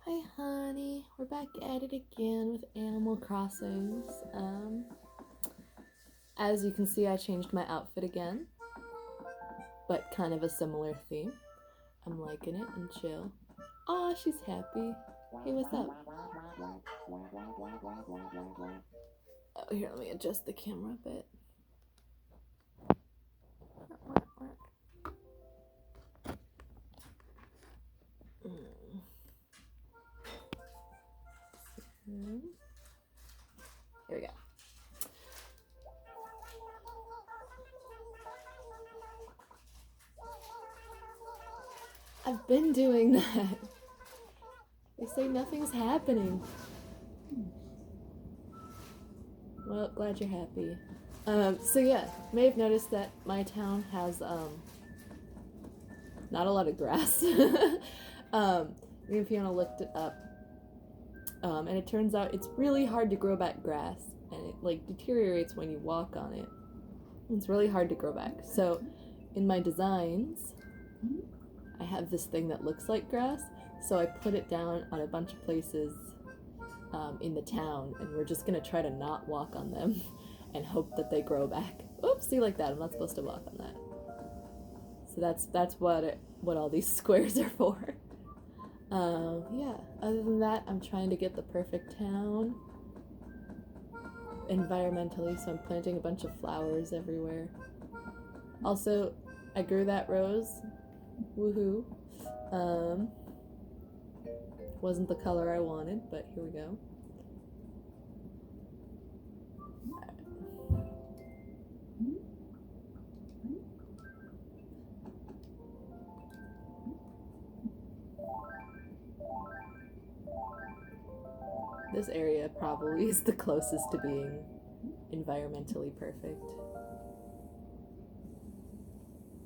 Hi honey, we're back at it again with Animal Crossings. As you can see, I changed my outfit again, but kind of a similar theme. I'm liking it and chill. Aw, she's happy. Hey, what's up? Oh, here, let me adjust the camera a bit. Here we go. I've been doing that. They say nothing's happening. Well, glad you're happy. So yeah, may have noticed that my town has not a lot of grass. If you want to look it up, and it turns out it's really hard to grow back grass, and it like deteriorates when you walk on it. It's really hard to grow back. So, in my designs, I have this thing that looks like grass. So I put it down on a bunch of places in the town, and we're just gonna try to not walk on them and hope that they grow back. Oops, see, like that. I'm not supposed to walk on that. So that's what all these squares are for. Yeah. Other than that, I'm trying to get the perfect town environmentally, so I'm planting a bunch of flowers everywhere. Also, I grew that rose. Woohoo. Wasn't the color I wanted, but here we go. This area probably is the closest to being environmentally perfect.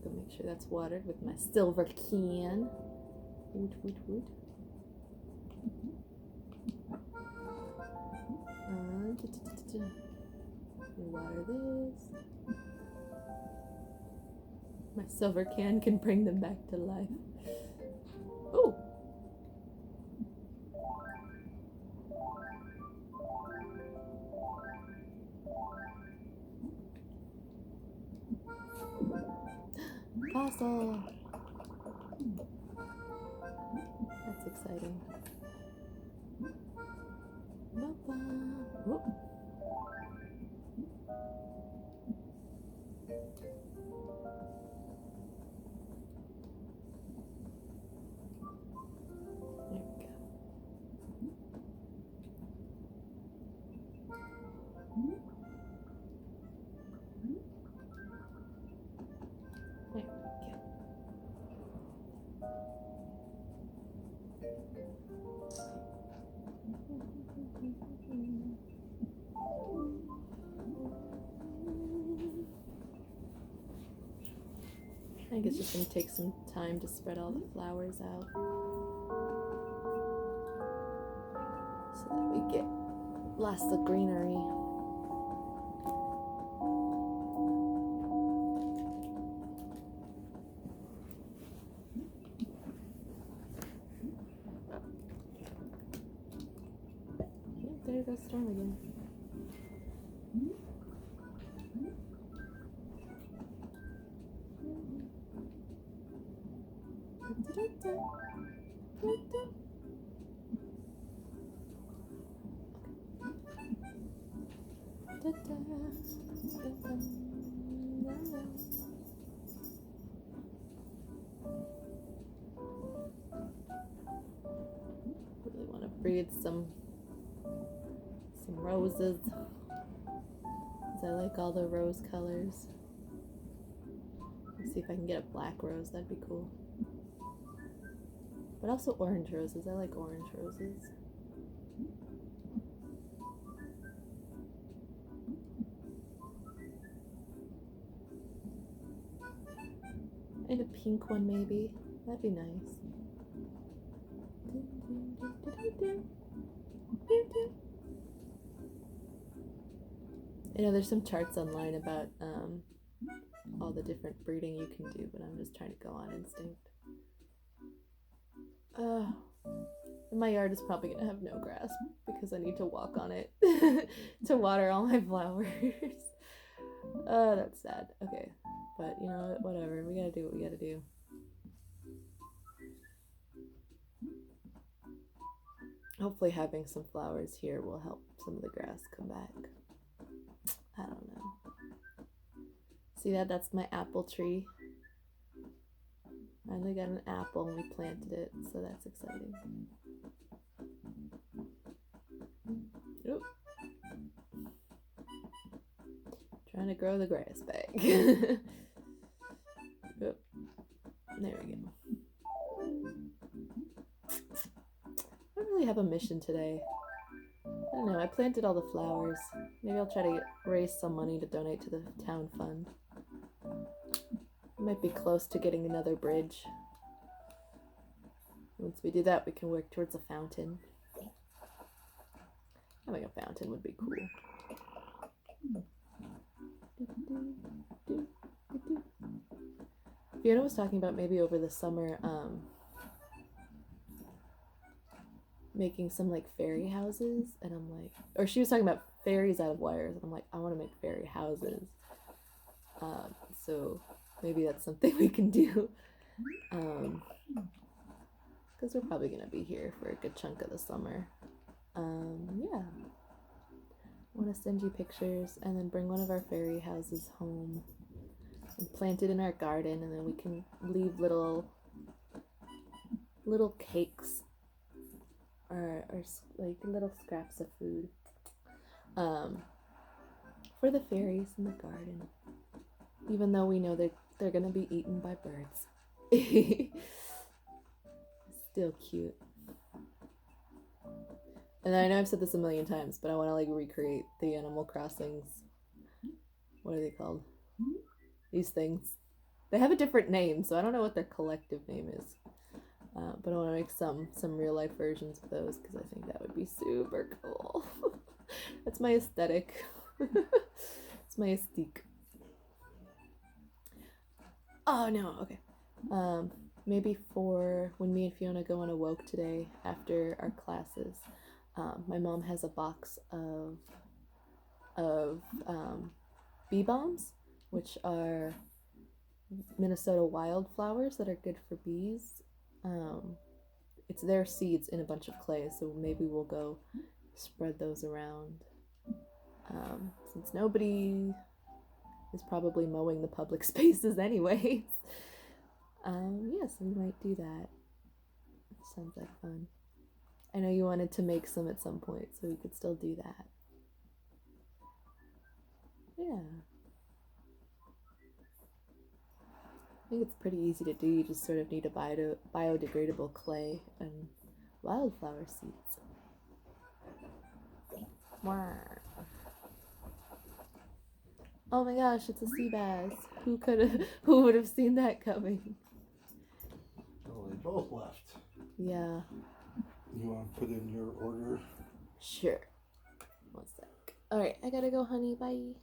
Go make sure that's watered with my silver can. Woot, woot, woot. Water this. My silver can bring them back to life. Oh! Fossil! That's exciting. Oh. I think it's just going to take some time to spread all the flowers out so that we get lots of greenery. There goes Storm again. Really want to breed some roses, because I like all the rose colors. Let's see if I can get a black rose, that'd be cool. But also orange roses, I like orange roses. And a pink one maybe, that'd be nice. I know there's some charts online about all the different breeding you can do, but I'm just trying to go on instinct. I'm my yard is probably gonna have no grass because I need to walk on it to water all my flowers. Oh, that's sad. Okay, but you know what? Whatever. We gotta do what we gotta do. Hopefully, having some flowers here will help some of the grass come back. I don't know. See that? That's my apple tree. Finally got an apple and we planted it, so that's exciting. Oop. Trying to grow the grass back. Oop. There we go. I don't really have a mission today. I don't know, I planted all the flowers. Maybe I'll try to raise some money to donate to the town fund. Might be close to getting another bridge. Once we do that, we can work towards a fountain. Having a fountain would be cool. Fiona was talking about maybe over the summer, making some like fairy houses, and I'm like, or she was talking about fairies out of wires, and I'm like, I want to make fairy houses. So maybe that's something we can do. Because we're probably gonna be here for a good chunk of the summer. Yeah. I want to send you pictures and then bring one of our fairy houses home and plant it in our garden, and then we can leave little cakes or like little scraps of food for the fairies in the garden, even though we know they're gonna be eaten by birds. Still cute. And I know I've said this a million times, but I want to like recreate the Animal Crossings. What are they called? These things. They have a different name, so I don't know what their collective name is. But I want to make some real life versions of those because I think that would be super cool. That's my aesthetic. It's my aesthetic. Oh no, okay. Maybe for when me and Fiona go on a woke today after our classes, my mom has a box of bee bombs, which are Minnesota wildflowers that are good for bees. It's their seeds in a bunch of clay, so maybe we'll go spread those around. Since nobody is probably mowing the public spaces anyways. Yes, we might do that. Sounds like fun. I know you wanted to make some at some point, so we could still do that. Yeah. I think it's pretty easy to do. You just sort of need a biodegradable clay and wildflower seeds. Oh my gosh, it's a sea bass. Who would have seen that coming? Well, they both left. Yeah. You want to put in your order? Sure. One sec. Alright, I gotta go, honey. Bye.